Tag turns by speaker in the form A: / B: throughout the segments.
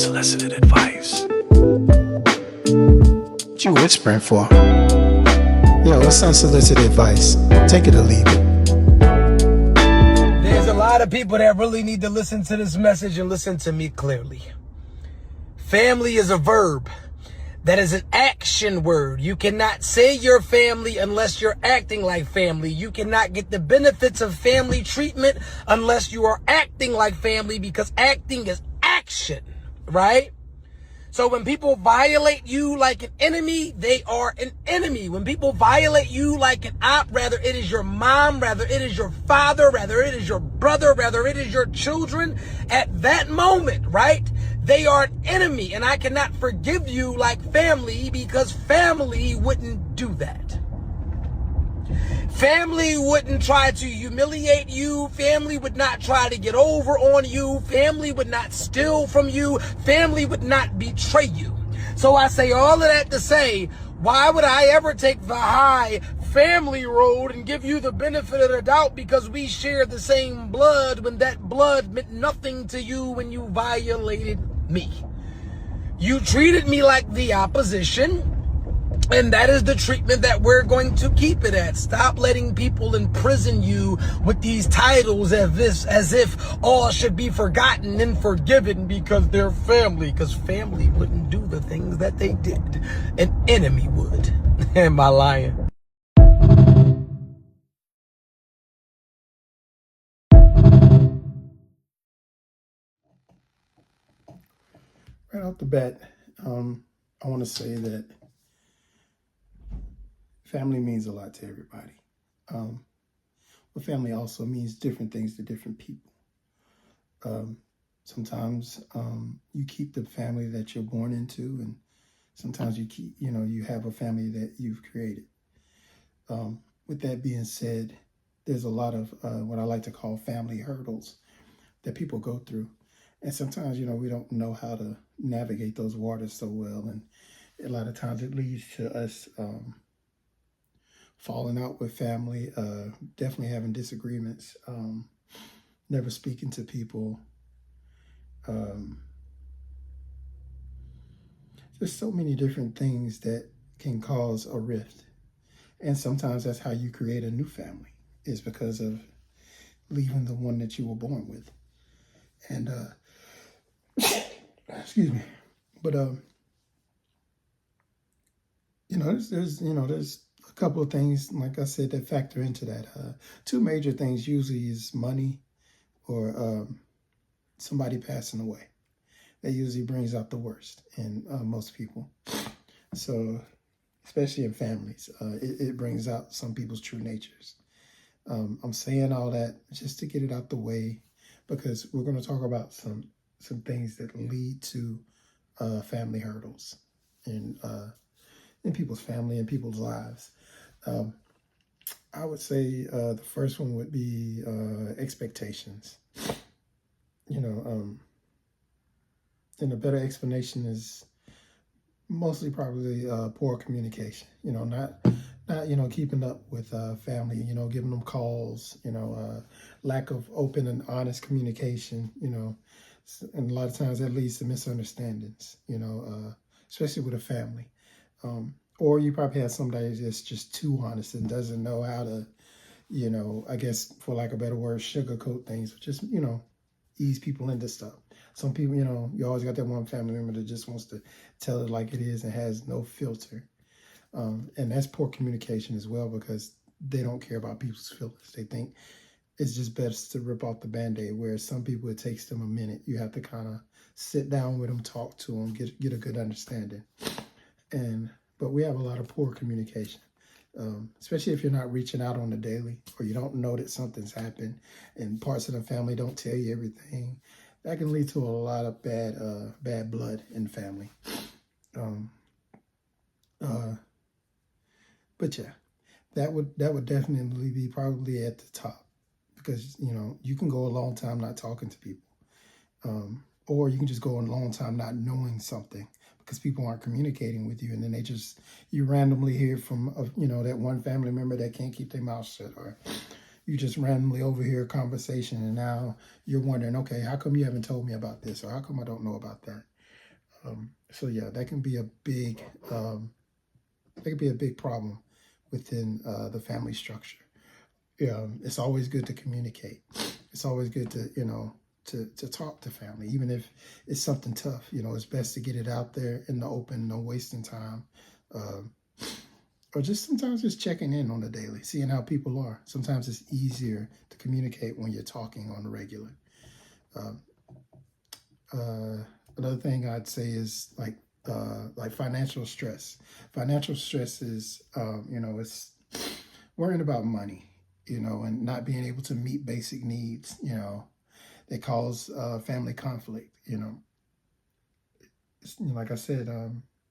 A: Unsolicited advice.
B: What you whispering for? Yo, what's unsolicited advice? Take it or leave it.
C: There's a lot of people that really need to listen to this message and listen to me clearly. Family is a verb. That is an action word. You cannot say you're family unless you're acting like family. You cannot get the benefits of family treatment unless you are acting like family, because acting is action, right? So when people violate you like an enemy, they are an enemy. When people violate you like an op, rather it is your mom, rather it is your father, rather it is your brother, rather it is your children, at that moment, right? They are an enemy, and I cannot forgive you like family, because family wouldn't do that. Family wouldn't try to humiliate you. Family would not try to get over on you. Family would not steal from you. Family would not betray you. So I say all of that to say, why would I ever take the high family road and give you the benefit of the doubt because we share the same blood, when that blood meant nothing to you when you violated me? You treated me like the opposition, and that is the treatment that we're going to keep it at. Stop letting people imprison you with these titles as if all should be forgotten and forgiven because they're family. Because family wouldn't do the things that they did. An enemy would. Am I lying?
B: Right off the bat, I want to say that family means a lot to everybody. But family also means different things to different people. Sometimes you keep the family that you're born into, and sometimes you have a family that you've created. With that being said, there's a lot of what I like to call family hurdles that people go through. And sometimes, we don't know how to navigate those waters so well. And a lot of times it leads to us falling out with family, definitely having disagreements, never speaking to people. There's so many different things that can cause a rift. And sometimes that's how you create a new family, is because of leaving the one that you were born with. And, excuse me. But, there's a couple of things, like I said, that factor into that. Two major things usually is money or somebody passing away. That usually brings out the worst in most people. So, especially in families, it brings out some people's true natures. I'm saying all that just to get it out the way, because we're going to talk about some things that lead to family hurdles in people's family and people's lives. I would say the first one would be expectations. And a better explanation is mostly probably poor communication. Not keeping up with family. Giving them calls. Lack of open and honest communication. And a lot of times that leads to misunderstandings. Especially with a family. Or you probably have somebody that's just too honest and doesn't know how to, I guess, for lack of a better word, sugarcoat things. Just, ease people into stuff. Some people, you always got that one family member that just wants to tell it like it is and has no filter. And that's poor communication as well, because they don't care about people's feelings. They think it's just best to rip off the Band-Aid, whereas some people, it takes them a minute. You have to kind of sit down with them, talk to them, get a good understanding. But we have a lot of poor communication, especially if you're not reaching out on the daily, or you don't know that something's happened and parts of the family don't tell you everything. That can lead to a lot of bad blood in the family. But yeah, that would definitely be probably at the top, because you can go a long time not talking to people, or you can just go a long time not knowing something because people aren't communicating with you, and then you randomly hear from that one family member that can't keep their mouth shut, or you just randomly overhear a conversation, and now you're wondering, okay, how come you haven't told me about this, or how come I don't know about that? So yeah, that can be a big problem within the family structure. It's always good to communicate. It's always good to to talk to family, even if it's something tough. It's best to get it out there in the open, no wasting time. Or just sometimes just checking in on the daily, seeing how people are. Sometimes it's easier to communicate when you're talking on the regular. Um, Another thing I'd say is like financial stress. Financial stress is it's worrying about money, and not being able to meet basic needs. They cause family conflict. Like I said,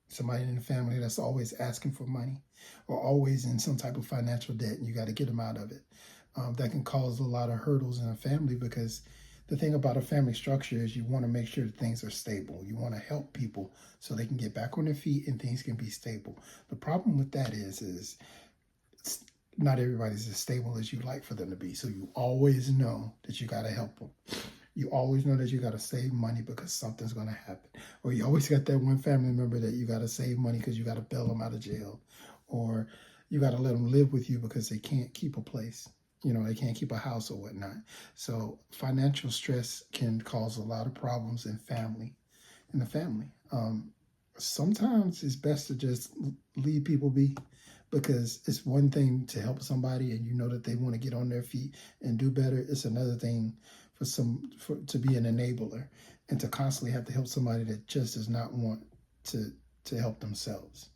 B: somebody in the family that's always asking for money or always in some type of financial debt, and you got to get them out of it. That can cause a lot of hurdles in a family, because the thing about a family structure is you want to make sure that things are stable. You want to help people so they can get back on their feet and things can be stable. The problem with that is not everybody's as stable as you'd like for them to be. So you always know that you got to help them. You always know that you got to save money because something's going to happen. Or you always got that one family member that you got to save money because you got to bail them out of jail. Or you got to let them live with you because they can't keep a place. They can't keep a house or whatnot. So financial stress can cause a lot of problems in the family. Sometimes it's best to just leave people be, because it's one thing to help somebody and that they want to get on their feet and do better. It's another thing to be an enabler and to constantly have to help somebody that just does not want to help themselves.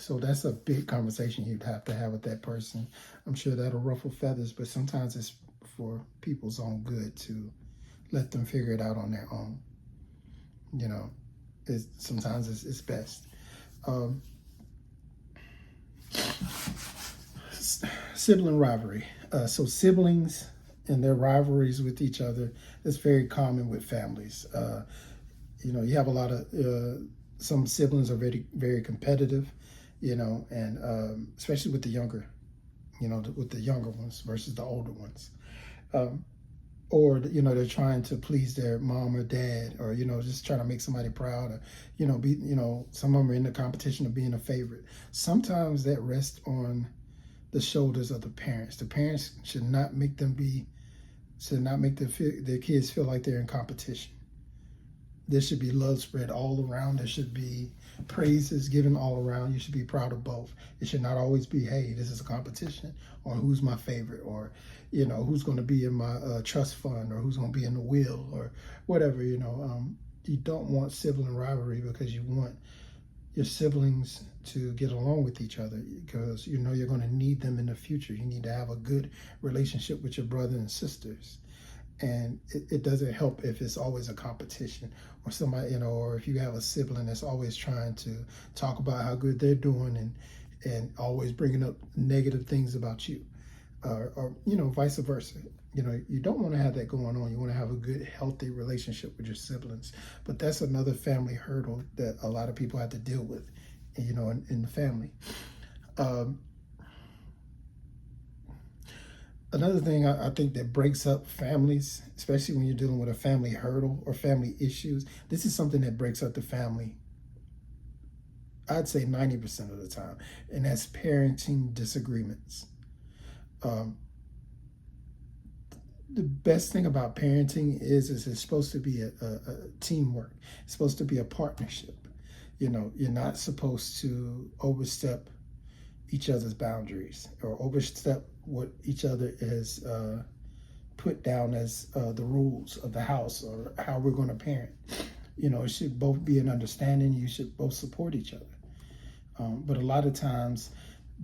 B: So that's a big conversation you'd have to have with that person. I'm sure that'll ruffle feathers, but sometimes it's for people's own good to let them figure it out on their own. Sometimes it's best. Sibling rivalry. So siblings and their rivalries with each other is very common with families. You have a lot of some siblings are very, very competitive, and especially with the younger, with the younger ones versus the older ones. Or they're trying to please their mom or dad, or just trying to make somebody proud, or some of them are in the competition of being a favorite. Sometimes that rests on the shoulders of the parents. The parents should not make their kids feel like they're in competition. There should be love spread all around. There should be praises given all around. You should be proud of both. It should not always be, hey, this is a competition, or who's my favorite, or who's going to be in my trust fund, or who's going to be in the will, or whatever. You don't want sibling rivalry, because you want your siblings to get along with each other, because you're going to need them in the future. You need to have a good relationship with your brothers and sisters. And it doesn't help if it's always a competition, or somebody, or if you have a sibling that's always trying to talk about how good they're doing and always bringing up negative things about you, or vice versa. You don't want to have that going on. You want to have a good, healthy relationship with your siblings. But that's another family hurdle that a lot of people have to deal with, in the family. Another thing I think that breaks up families, especially when you're dealing with a family hurdle or family issues, this is something that breaks up the family, I'd say 90% of the time, and that's parenting disagreements. The best thing about parenting is it's supposed to be a teamwork. It's supposed to be a partnership. You're not supposed to overstep each other's boundaries or overstep what each other is put down as the rules of the house or how we're going to parent. It should both be an understanding. You should both support each other. But a lot of times,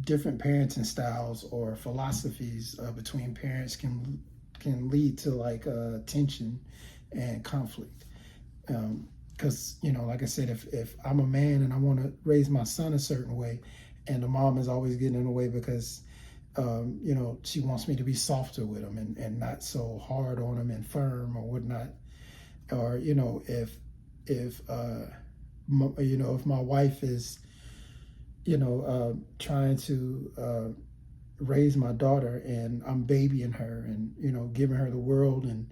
B: different parenting styles or philosophies between parents can lead to tension and conflict. Because like I said, if I'm a man and I want to raise my son a certain way, and the mom is always getting in the way because she wants me to be softer with him and not so hard on him and firm or whatnot. Or if my wife is trying to raise my daughter and I'm babying her and giving her the world and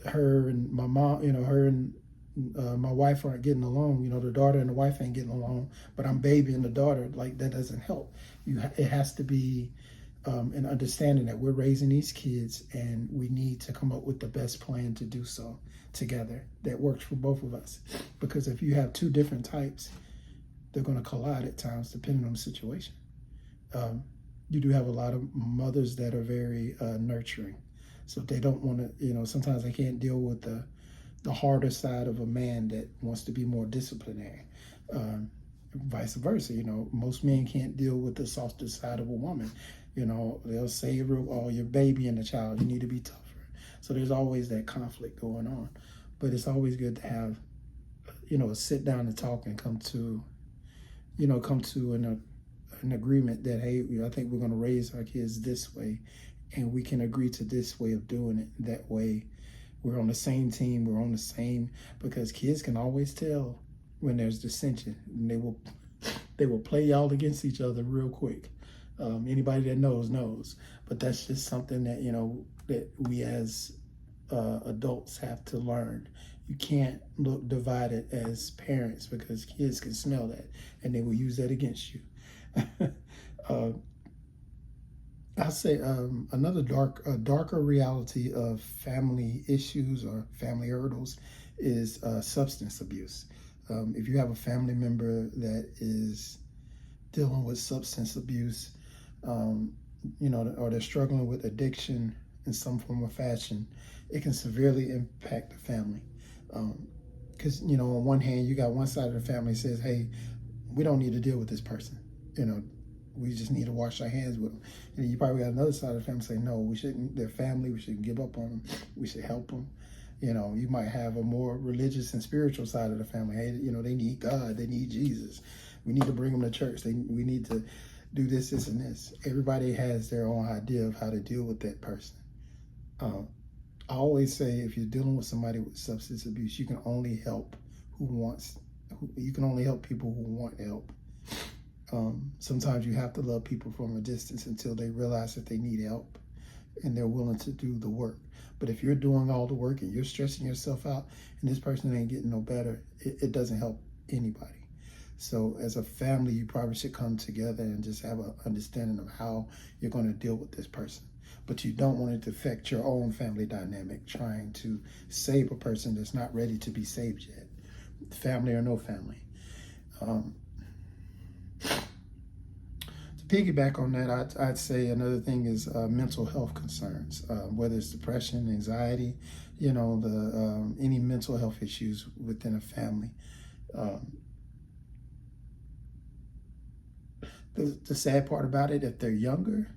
B: her and my mom, her and my wife aren't getting along. You know, the daughter and the wife ain't getting along, but I'm babying the daughter. Like, that doesn't help. It has to be an understanding that we're raising these kids, and we need to come up with the best plan to do so together that works for both of us. Because if you have two different types, they're going to collide at times depending on the situation. You do have a lot of mothers that are very nurturing, so they don't want to, you know, sometimes they can't deal with the harder side of a man that wants to be more disciplinary. Vice versa, you know, most men can't deal with the softer side of a woman. You know, they'll say, oh, your baby and the child, you need to be tougher. So there's always that conflict going on. But it's always good to have, you know, sit down and talk and come to an agreement that, hey, I think we're going to raise our kids this way, and we can agree to this way of doing it. That way we're on the same team, we're on the same, because kids can always tell when there's dissension, and they will play y'all against each other real quick. Anybody that knows, but that's just something that, you know, that we as adults have to learn. You can't look divided as parents, because kids can smell that and they will use that against you. I'll say another darker reality of family issues or family hurdles is substance abuse. If you have a family member that is dealing with substance abuse, you know, or they're struggling with addiction in some form or fashion, it can severely impact the family. Because, you know, on one hand, you got one side of the family says, hey, we don't need to deal with this person. You know, we just need to wash our hands with them. And you probably got another side of the family say, no, we shouldn't, they're family, we shouldn't give up on them, we should help them. You know, you might have a more religious and spiritual side of the family. Hey, you know, they need God, they need Jesus. We need to bring them to church. We need to do this, this, and this. Everybody has their own idea of how to deal with that person. I always say, if you're dealing with somebody with substance abuse, you can only help you can only help people who want help. Sometimes you have to love people from a distance until they realize that they need help and they're willing to do the work. But if you're doing all the work and you're stressing yourself out and this person ain't getting no better, it doesn't help anybody. So as a family, you probably should come together and just have an understanding of how you're going to deal with this person. But you don't want it to affect your own family dynamic, trying to save a person that's not ready to be saved yet, family or no family. To piggyback on that, I'd say another thing is mental health concerns, whether it's depression, anxiety, you know, any mental health issues within a family. The sad part about it, if they're younger,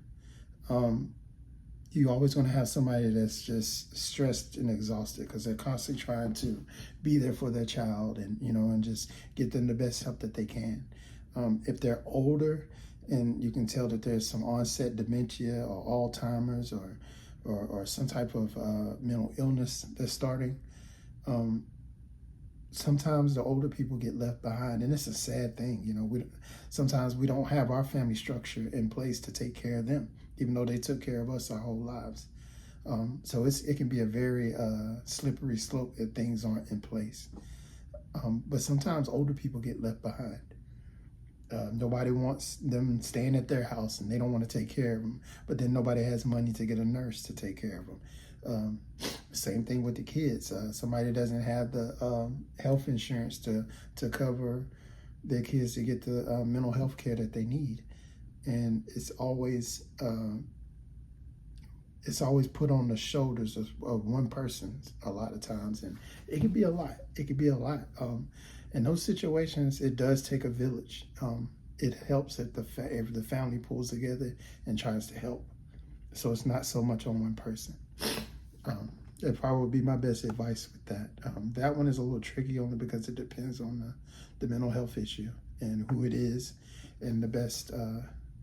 B: you're always going to have somebody that's just stressed and exhausted because they're constantly trying to be there for their child and, you know, and just get them the best help that they can. If they're older and you can tell that there's some onset dementia or Alzheimer's or some type of mental illness that's starting, sometimes the older people get left behind, and it's a sad thing. You know, sometimes we don't have our family structure in place to take care of them, even though they took care of us our whole lives. So it can be a very slippery slope if things aren't in place. But sometimes older people get left behind. Nobody wants them staying at their house and they don't want to take care of them, but then nobody has money to get a nurse to take care of them. Same thing with the kids. Somebody doesn't have the health insurance to cover their kids to get the mental health care that they need. And it's always put on the shoulders of one person a lot of times, and it can be a lot. In those situations, it does take a village. It helps if the family pulls together and tries to help. So it's not so much on one person. That probably would be my best advice with that. That one is a little tricky only because it depends on the mental health issue and who it is and the best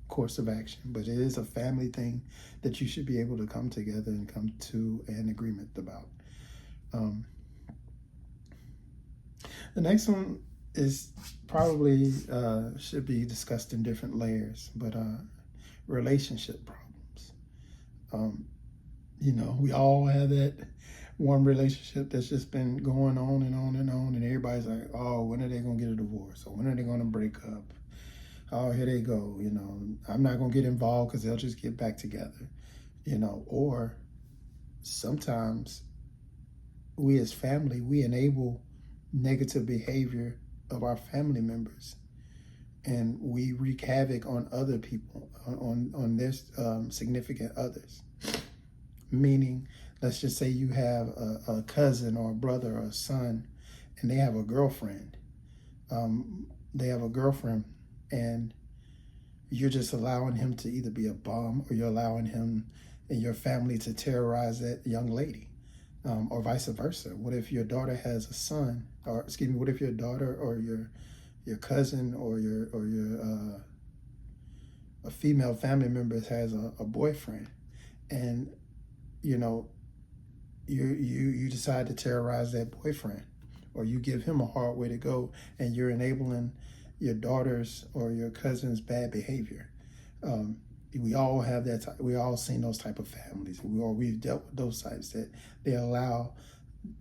B: course of action. But it is a family thing that you should be able to come together and come to an agreement about. The next one is probably should be discussed in different layers, but relationship problems. You know, we all have that one relationship that's just been going on and on and on, and everybody's like, oh, when are they gonna get a divorce, or when are they gonna break up? Oh, here they go. I'm not gonna get involved because they'll just get back together. Or sometimes we as family, we enable negative behavior of our family members, and we wreak havoc on other people, on their significant others. Meaning, let's just say you have a cousin or a brother or a son, and they have a girlfriend. And you're just allowing him to either be a bum, or you're allowing him and your family to terrorize that young lady, or vice versa. What if your daughter has a son, or excuse me, what if your daughter or your cousin or your a female family member has a boyfriend, and you decide to terrorize that boyfriend, or you give him a hard way to go, and you're enabling your daughter's or your cousin's bad behavior. We all have that. We all seen those type of families, we've dealt with those types that they allow,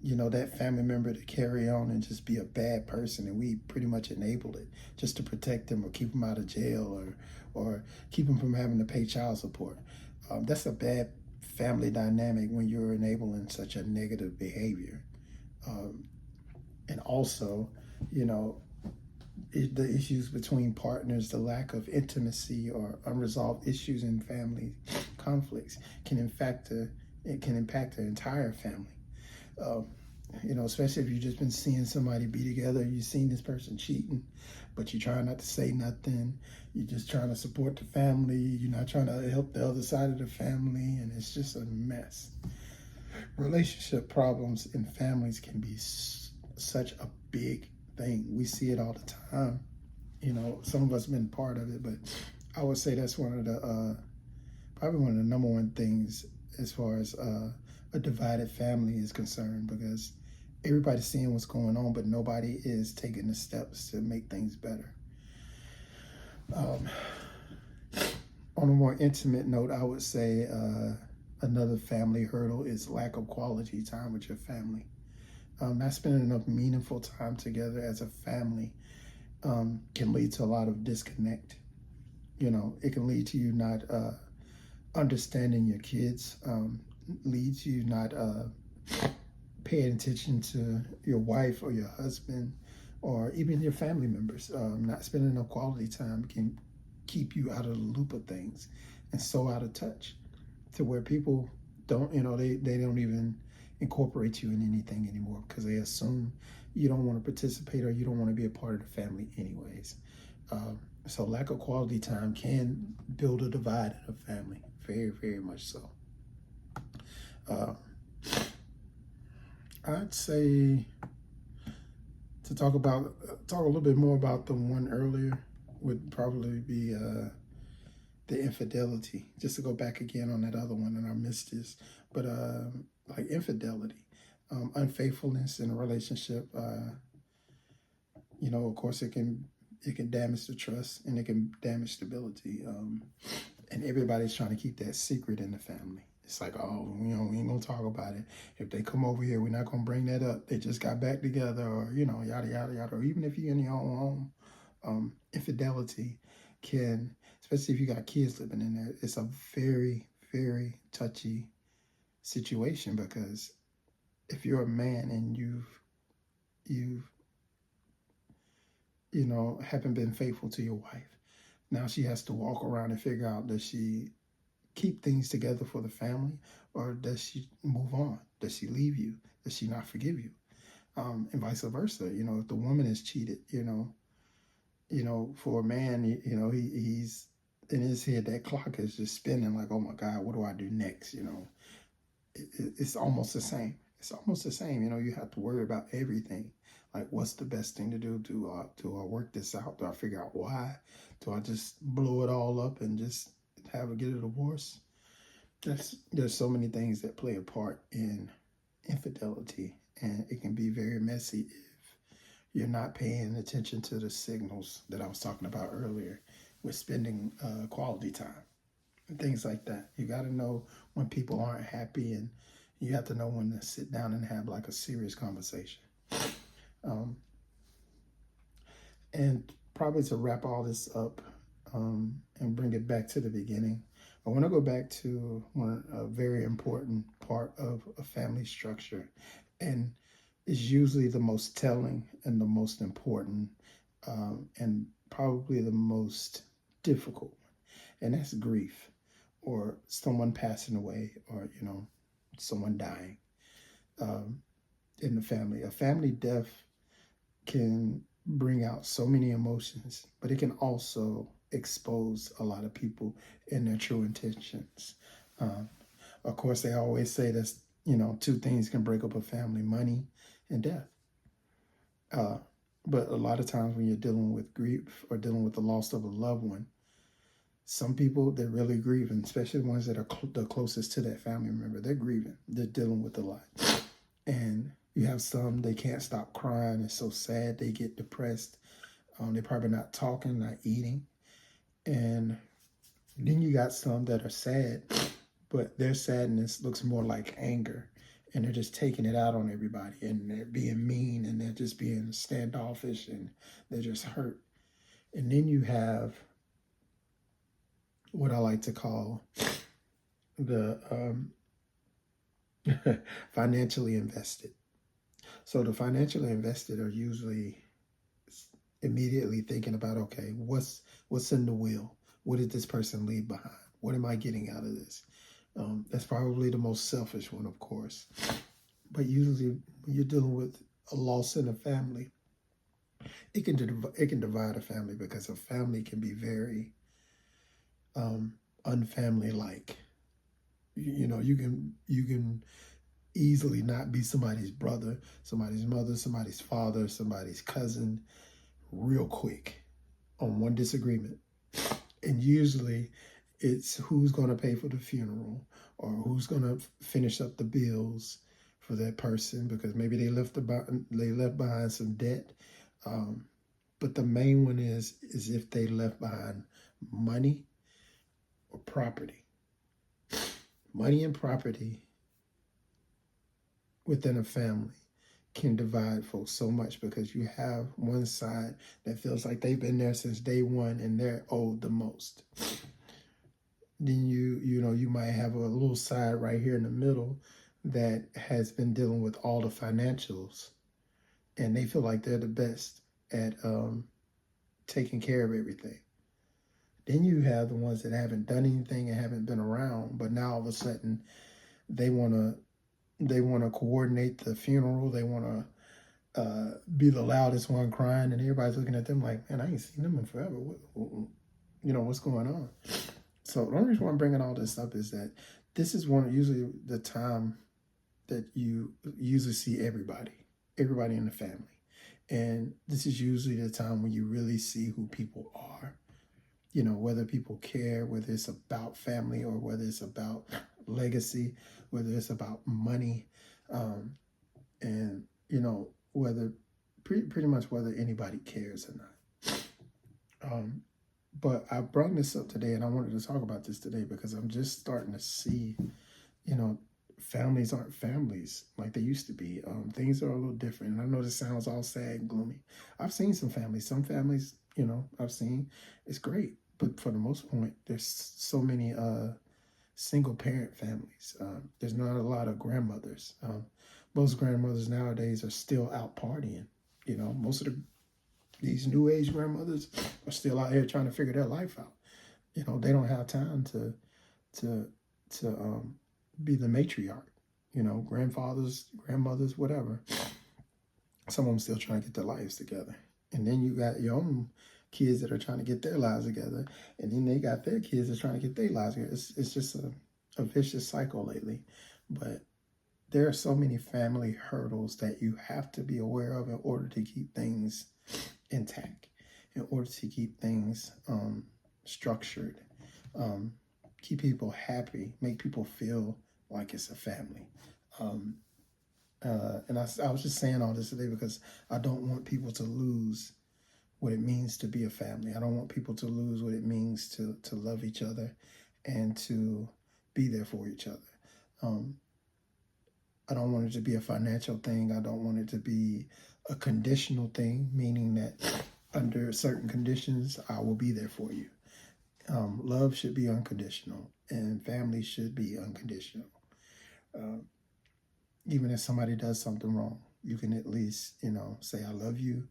B: that family member to carry on and just be a bad person, and we pretty much enable it just to protect them or keep them out of jail, or keep them from having to pay child support. That's a bad family dynamic when you're enabling such a negative behavior. And also, the issues between partners, the lack of intimacy or unresolved issues in family conflicts can impact the entire family. Especially if you've just been seeing somebody be together, you've seen this person cheating, but you're trying not to say nothing. You're just trying to support the family. You're not trying to help the other side of the family, and it's just a mess. Relationship problems in families can be such a big thing. We see it all the time. Some of us have been part of it, but I would say that's one of the probably one of the number one things as far as a divided family is concerned, because everybody's seeing what's going on, but nobody is taking the steps to make things better. On a more intimate note, I would say another family hurdle is lack of quality time with your family. Not spending enough meaningful time together as a family can lead to a lot of disconnect. It can lead to you not understanding your kids, leads you not paying attention to your wife or your husband, or even your family members. Not spending enough quality time can keep you out of the loop of things and so out of touch, to where people don't, they don't even incorporate you in anything anymore, because they assume you don't want to participate or you don't want to be a part of the family anyways. So lack of quality time can build a divide in a family, very, very much so. I'd say to talk a little bit more about the one earlier would probably be the infidelity. Just to go back again on that other one, and I missed this, but like infidelity, unfaithfulness in a relationship. Of course, it can damage the trust, and it can damage stability. And everybody's trying to keep that secret in the family. It's like, oh, we ain't gonna talk about it. If they come over here, we're not gonna bring that up. They just got back together, or yada yada yada. Or even if you're in your own home, infidelity can, especially if you got kids living in there, it's a very, very touchy situation, because if you're a man and you've haven't been faithful to your wife, now she has to walk around and figure out, does she keep things together for the family, or does she move on? Does she leave you? Does she not forgive you? And vice versa. If the woman is cheated, for a man, he's in his head, that clock is just spinning like, oh my God, what do I do next? It's almost the same. It's almost the same. You have to worry about everything. Like, what's the best thing to do? Do I work this out? Do I figure out why? Do I just blow it all up and just get a divorce? There's so many things that play a part in infidelity, and it can be very messy if you're not paying attention to the signals that I was talking about earlier with spending quality time and things like that. You got to know when people aren't happy, and You have to know when to sit down and have like a serious conversation. Um, and probably to wrap all this up and bring it back to the beginning, I want to go back to a very important part of a family structure, and is usually the most telling and the most important, and probably the most difficult, and that's grief, or someone passing away, or someone dying in the family. A family death can bring out so many emotions, but it can also expose a lot of people in their true intentions. Um, of course, they always say that two things can break up a family: money and death. Uh, but a lot of times when you're dealing with grief or dealing with the loss of a loved one, some people, they're really grieving, especially the ones that are the closest to that family member. They're grieving. They're dealing with a lot. And you have some, they can't stop crying. It's so sad. They get depressed. They're probably not talking, not eating. And then you got some that are sad, but their sadness looks more like anger. And they're just taking it out on everybody. And they're being mean, and they're just being standoffish, and they're just hurt. And then you have what I like to call the financially invested. So the financially invested are usually immediately thinking about, okay, what's in the will? What did this person leave behind? What am I getting out of this? That's probably the most selfish one, of course. But usually when you're dealing with a loss in a family, it can divide a family, because a family can be very unfamily-like. You can easily not be somebody's brother, somebody's mother, somebody's father, somebody's cousin real quick on one disagreement. And usually it's who's going to pay for the funeral, or who's going to finish up the bills for that person, because maybe they left behind some debt. But the main one is if they left behind money or property. Money and property within a family can divide folks so much, because you have one side that feels like they've been there since day one and they're owed the most. Then you might have a little side right here in the middle that has been dealing with all the financials, and they feel like they're the best at taking care of everything. Then you have the ones that haven't done anything and haven't been around, but now all of a sudden they want to coordinate the funeral. They want to be the loudest one crying, and everybody's looking at them like, man, I ain't seen them in forever. What's going on? So the only reason why I'm bringing all this up is that this is usually the time that you usually see everybody in the family. And this is usually the time when you really see who people are. Whether people care, whether it's about family, or whether it's about legacy, whether it's about money, and whether pretty much whether anybody cares or not. But I brought this up today, and I wanted to talk about this today because I'm just starting to see, families aren't families like they used to be. Things are a little different. And I know this sounds all sad and gloomy. I've seen some families. Some families, I've seen, it's great. But for the most part, there's so many single parent families. There's not a lot of grandmothers. Most grandmothers nowadays are still out partying. Most of these new age grandmothers are still out here trying to figure their life out. They don't have time to be the matriarch. Grandfathers, grandmothers, whatever. Some of them still trying to get their lives together. And then you got your own kids that are trying to get their lives together, and then they got their kids that are trying to get their lives together. It's just a vicious cycle lately. But there are so many family hurdles that you have to be aware of in order to keep things intact, in order to keep things structured, keep people happy, make people feel like it's a family. And I was just saying all this today because I don't want people to lose what it means to be a family. I don't want people to lose what it means to love each other and to be there for each other. I don't want it to be a financial thing. I don't want it to be a conditional thing, meaning that under certain conditions, I will be there for you. Love should be unconditional, and family should be unconditional. Even if somebody does something wrong, you can at least, say, I love you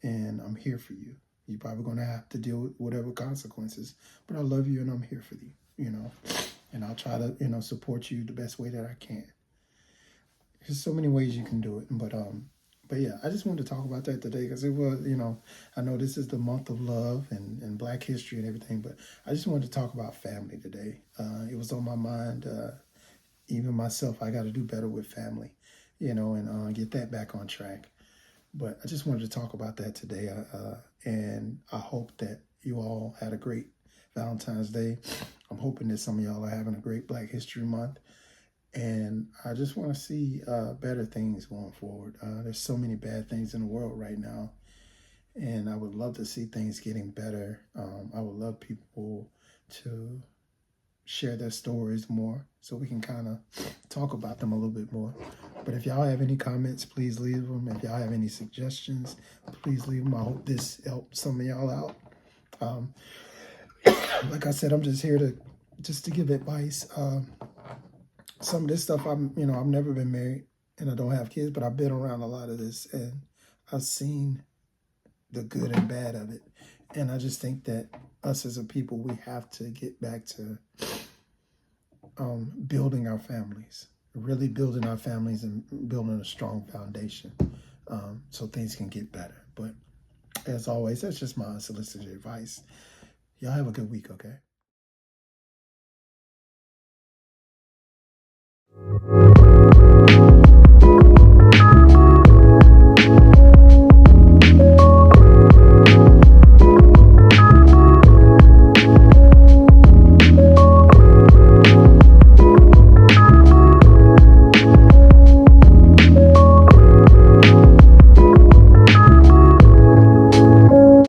B: and I'm here for you. You're probably going to have to deal with whatever consequences, but I love you and I'm here for you, and I'll try to, support you the best way that I can. There's so many ways you can do it, but yeah, I just wanted to talk about that today because it was, I know this is the month of love and Black history and everything, but I just wanted to talk about family today. It was on my mind. Even myself, I got to do better with family, and get that back on track. But I just wanted to talk about that today. And I hope that you all had a great Valentine's Day. I'm hoping that some of y'all are having a great Black History Month. And I just want to see better things going forward. There's so many bad things in the world right now. And I would love to see things getting better. I would love people to share their stories more so we can kind of talk about them a little bit more. But if y'all have any comments, please leave them. If y'all have any suggestions, please leave them. I hope this helps some of y'all out. Like I said, I'm just here to give advice. Some of this stuff, I've never been married and I don't have kids, but I've been around a lot of this and I've seen the good and bad of it. And I just think that us as a people, we have to get back to building our families, really building our families and building a strong foundation so things can get better. But as always, that's just my unsolicited advice. Y'all have a good week, okay?